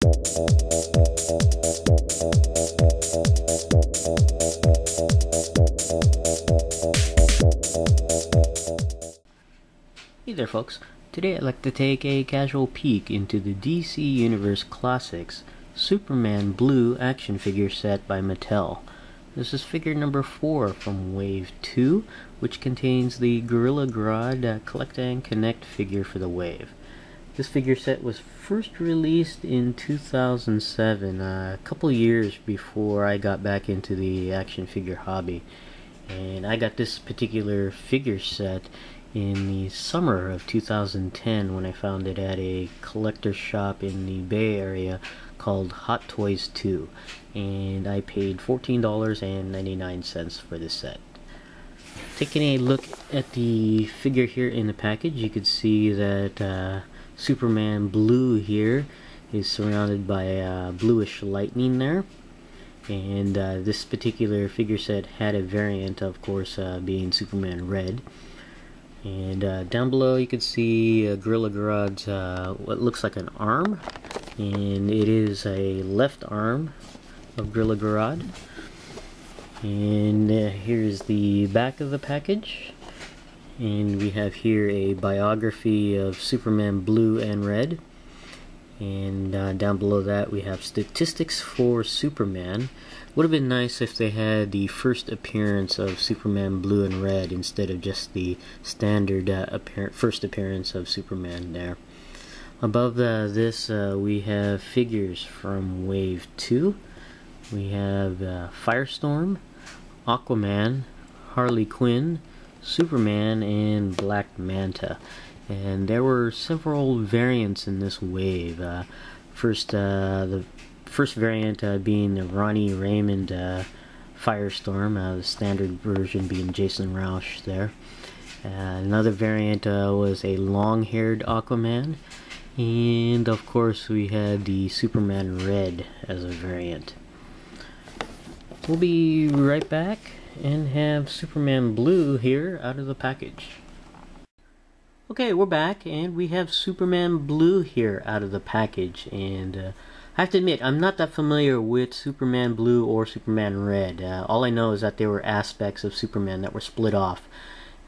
Hey there folks, today I'd like to take a casual peek into the DC Universe Classics Superman Blue action figure set by Mattel. This is figure number 4 from Wave 2, which contains the Gorilla Grodd Collect and Connect figure for the Wave. This figure set was first released in 2007, a couple years before I got back into the action figure hobby. And I got this particular figure set in the summer of 2010 when I found it at a collector shop in the Bay Area called Hot Toys 2, and I paid $14.99 for this set. Taking a look at the figure here in the package, you could see that Superman Blue here is surrounded by bluish lightning there. And this particular figure set had a variant, of course, being Superman Red. And down below you can see Gorilla Grodd's what looks like an arm, and it is a left arm of Gorilla Grodd. And here's the back of the package, and we have here a biography of Superman Blue and Red. And down below that we have statistics for Superman. Would have been nice if they had the first appearance of Superman Blue and Red instead of just the standard first appearance of Superman there. Above this we have figures from Wave 2. We have Firestorm, Aquaman, Harley Quinn, Superman, and Black Manta. And there were several variants in this wave. The first variant being the Ronnie Raymond Firestorm, the standard version being Jason Roush there. Another variant was a long-haired Aquaman, and of course we had the Superman Red as a variant. We'll be right back and have Superman Blue here out of the package. Okay, we're back, and we have Superman Blue here out of the package, and I have to admit, I'm not that familiar with Superman Blue or Superman Red. All I know is that there were aspects of Superman that were split off,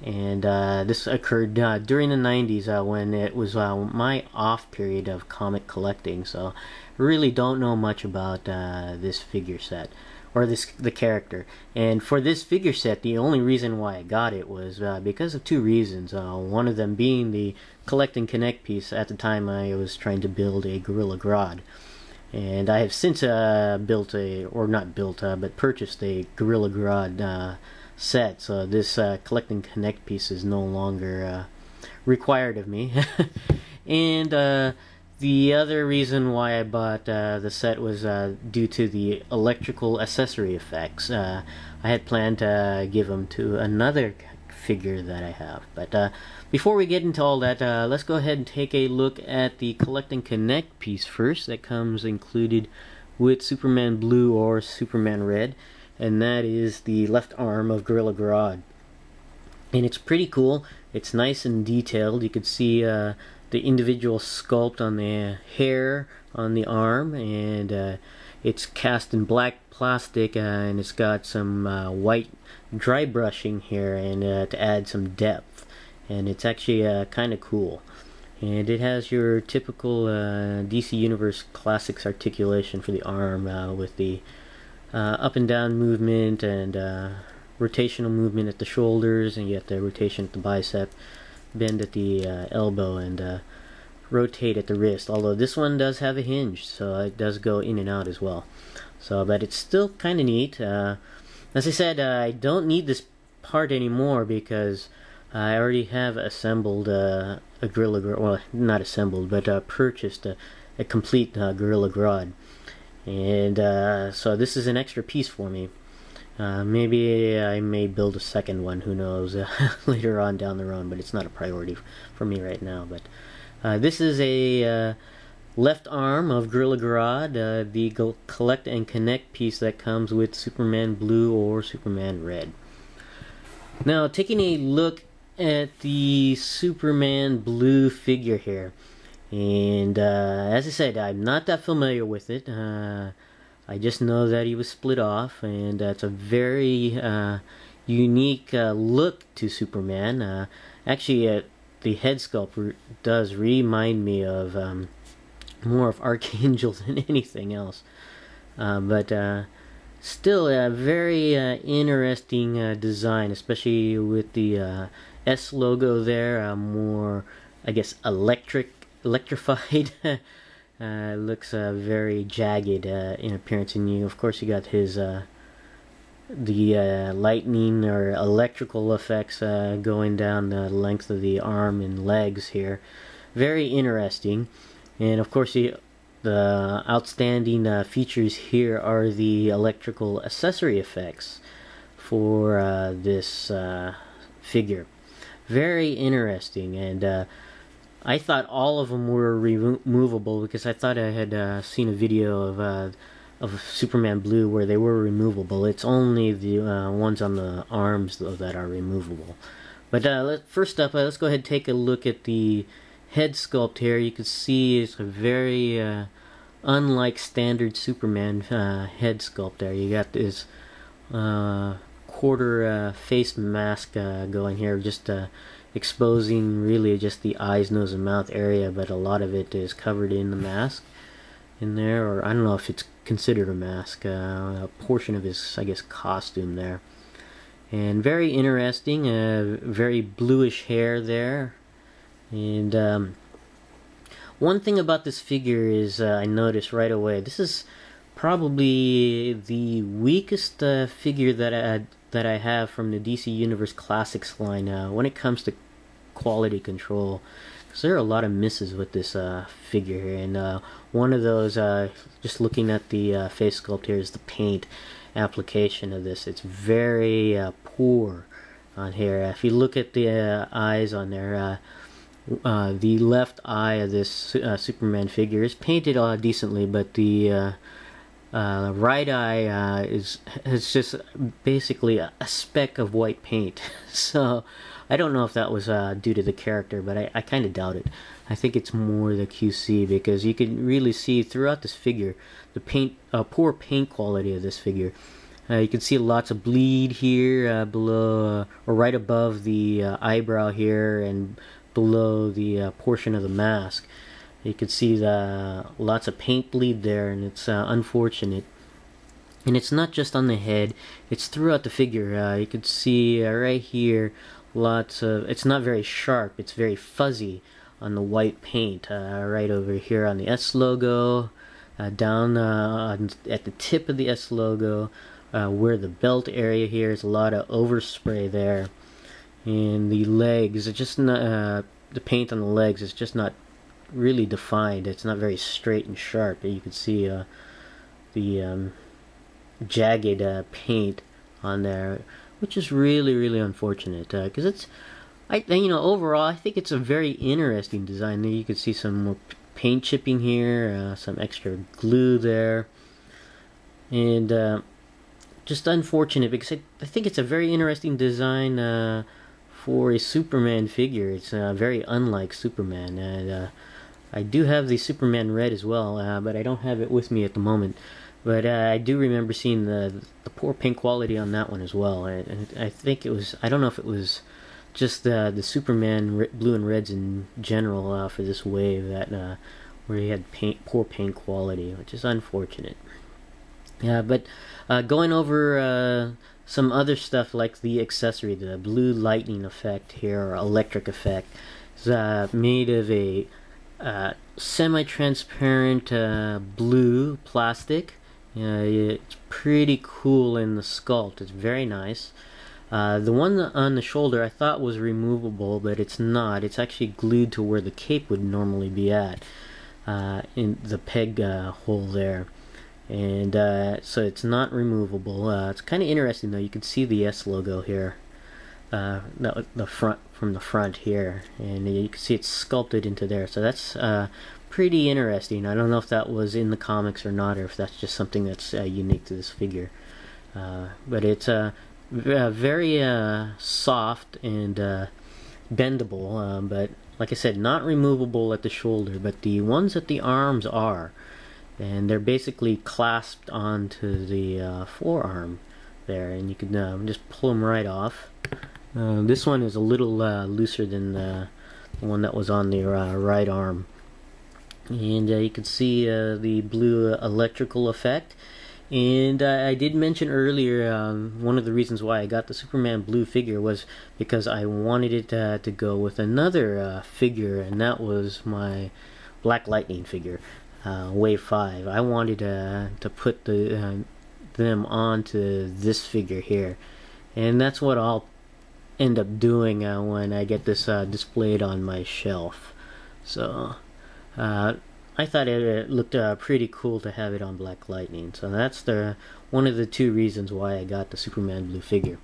and this occurred during the 90s when it was my off period of comic collecting, so I really don't know much about this figure set. Or the character. And for this figure set, the only reason why I got it was because of two reasons. One of them being the Collect and Connect piece. At the time I was trying to build a Gorilla Grodd. And I have since but purchased a Gorilla Grodd set. So this Collect and Connect piece is no longer required of me. And the other reason why I bought the set was due to the electrical accessory effects. I had planned to give them to another figure that I have. But before we get into all that, let's go ahead and take a look at the Collect and Connect piece first that comes included with Superman Blue or Superman Red. And that is the left arm of Gorilla Grodd. And it's pretty cool. It's nice and detailed. You can see the individual sculpt on the hair on the arm, and it's cast in black plastic, and it's got some white dry brushing here and to add some depth, and it's actually kind of cool. And it has your typical DC Universe Classics articulation for the arm with the up and down movement and rotational movement at the shoulders, and you get the rotation at the bicep, bend at the elbow, and rotate at the wrist. Although this one does have a hinge, so it does go in and out as well. So, but it's still kind of neat. As I said, I don't need this part anymore because I already have assembled a Gorilla Grodd. Well, not assembled, but purchased a complete Gorilla Grodd. And so this is an extra piece for me. Maybe I may build a second one, who knows, later on down the road, but it's not a priority for me right now. But this is a left arm of Gorilla Grodd, the Collect and Connect piece that comes with Superman Blue or Superman Red. Now, taking a look at the Superman Blue figure here, And as I said, I'm not that familiar with it. I just know that he was split off, and it's a very unique look to Superman. Actually, the head sculpt does remind me of more of Archangel than anything else. But still a very interesting design, especially with the S logo there, more, I guess, electrified. Looks very jagged in appearance, and of course you got his the lightning or electrical effects going down the length of the arm and legs here. Very interesting. And of course the outstanding features here are the electrical accessory effects for this figure. Very interesting. And I thought all of them were removable, because I thought I had seen a video of Superman Blue where they were removable. It's only the ones on the arms, though, that are removable. But first up, let's go ahead and take a look at the head sculpt here. You can see it's a very unlike standard Superman head sculpt there. You got this quarter face mask going here, just exposing really just the eyes, nose, and mouth area, but a lot of it is covered in the mask in there, or I don't know if it's considered a mask, a portion of his, I guess, costume there. And very interesting, very bluish hair there. And one thing about this figure is I noticed right away, this is probably the weakest figure that I have from the DC Universe Classics line when it comes to quality control. Because there are a lot of misses with this figure here, and one of those, just looking at the face sculpt here, is the paint application of this. It's very poor on here. If you look at the eyes on there, the left eye of this Superman figure is painted decently, but the right eye is just basically a speck of white paint. So I don't know if that was due to the character, but I kind of doubt it. I think it's more the QC, because you can really see throughout this figure the poor paint quality of this figure. You can see lots of bleed here below, or right above the eyebrow here, and below the portion of the mask. You can see lots of paint bleed there, and it's unfortunate. And it's not just on the head, it's throughout the figure. You can see right here, lots of, it's not very sharp, it's very fuzzy on the white paint. Right over here on the S logo, down at the tip of the S logo, where the belt area here is a lot of overspray there. And the legs, it's just not, the paint on the legs is just not really defined. It's not very straight and sharp. You can see the jagged paint on there, which is really unfortunate, because it's, overall I think it's a very interesting design. There you can see some more paint chipping here, some extra glue there, and just unfortunate, because I think it's a very interesting design for a Superman figure. It's very unlike Superman, and I do have the Superman Red as well, but I don't have it with me at the moment. But I do remember seeing the poor paint quality on that one as well. I think it was, I don't know if it was just the Superman blue and reds in general for this wave, that where he had poor paint quality, which is unfortunate. Yeah, but going over some other stuff like the accessory, the blue lightning effect here, or electric effect, is made of a semi-transparent blue plastic. It's pretty cool in the sculpt. It's very nice. The one on the shoulder I thought was removable, but it's not. It's actually glued to where the cape would normally be at, in the peg hole there. And so it's not removable. It's kind of interesting though. You can see the S logo here, the front, from the front here, and you can see it's sculpted into there. So that's pretty interesting. I don't know if that was in the comics or not, or if that's just something that's unique to this figure. But it's very soft and bendable, but like I said, not removable at the shoulder, but the ones at the arms are. And they're basically clasped onto the forearm there, and you can just pull them right off. This one is a little looser than the one that was on the right arm. And you can see the blue electrical effect. And I did mention earlier, one of the reasons why I got the Superman blue figure was because I wanted it to go with another figure, and that was my Black Lightning figure, Wave 5. I wanted to put them onto this figure here, and that's what I'll end up doing when I get this displayed on my shelf. So I thought it looked pretty cool to have it on Black Lightning, so that's one of the two reasons why I got the Superman blue figure.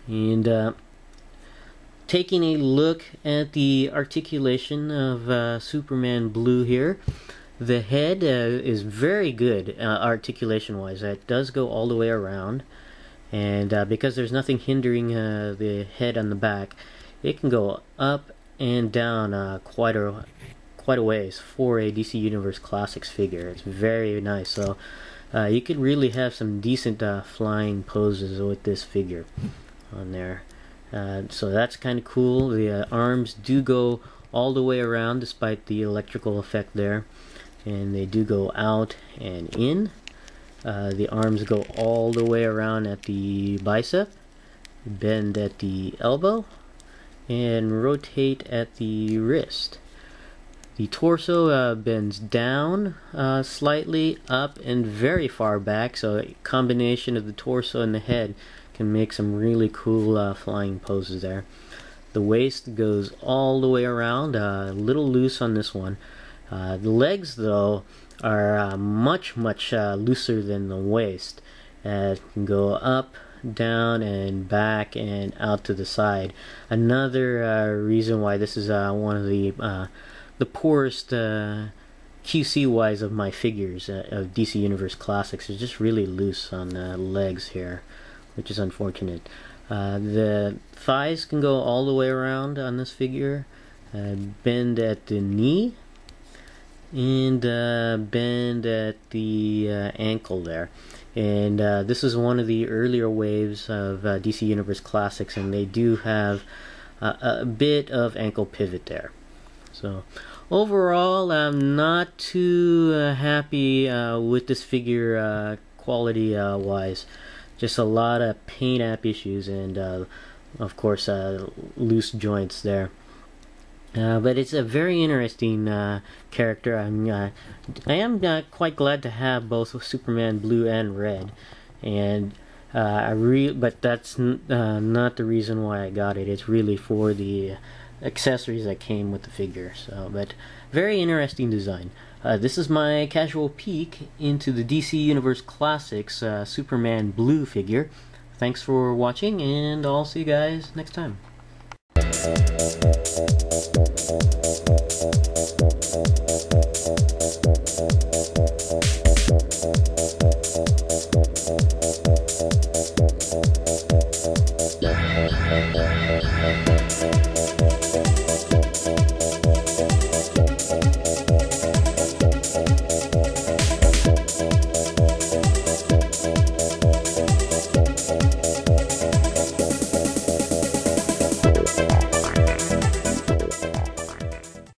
And taking a look at the articulation of Superman blue here, the head is very good articulation wise. It does go all the way around, and because there's nothing hindering the head on the back, it can go up and down quite a ways for a DC Universe Classics figure. It's very nice. So you could really have some decent flying poses with this figure on there. So that's kind of cool. The arms do go all the way around despite the electrical effect there, and they do go out and in. The arms go all the way around at the bicep, bend at the elbow, and rotate at the wrist. The torso bends down slightly, up, and very far back, so a combination of the torso and the head can make some really cool flying poses there. The waist goes all the way around, a little loose on this one. The legs, though, are much looser than the waist. It can go up, down, and back, and out to the side. Another reason why this is one of the poorest QC wise of my figures of DC Universe Classics. Is just really loose on the legs here, which is unfortunate. The thighs can go all the way around on this figure, bend at the knee, and bend at the ankle there. And this is one of the earlier waves of DC Universe Classics, and they do have a bit of ankle pivot there. So overall, I'm not too happy with this figure quality wise. Just a lot of paint app issues, and of course loose joints there. But it's a very interesting character. I am quite glad to have both Superman blue and red, and but that's not the reason why I got it. It's really for the accessories that came with the figure. So, but very interesting design. This is my casual peek into the DC Universe Classics Superman blue figure. Thanks for watching, and I'll see you guys next time.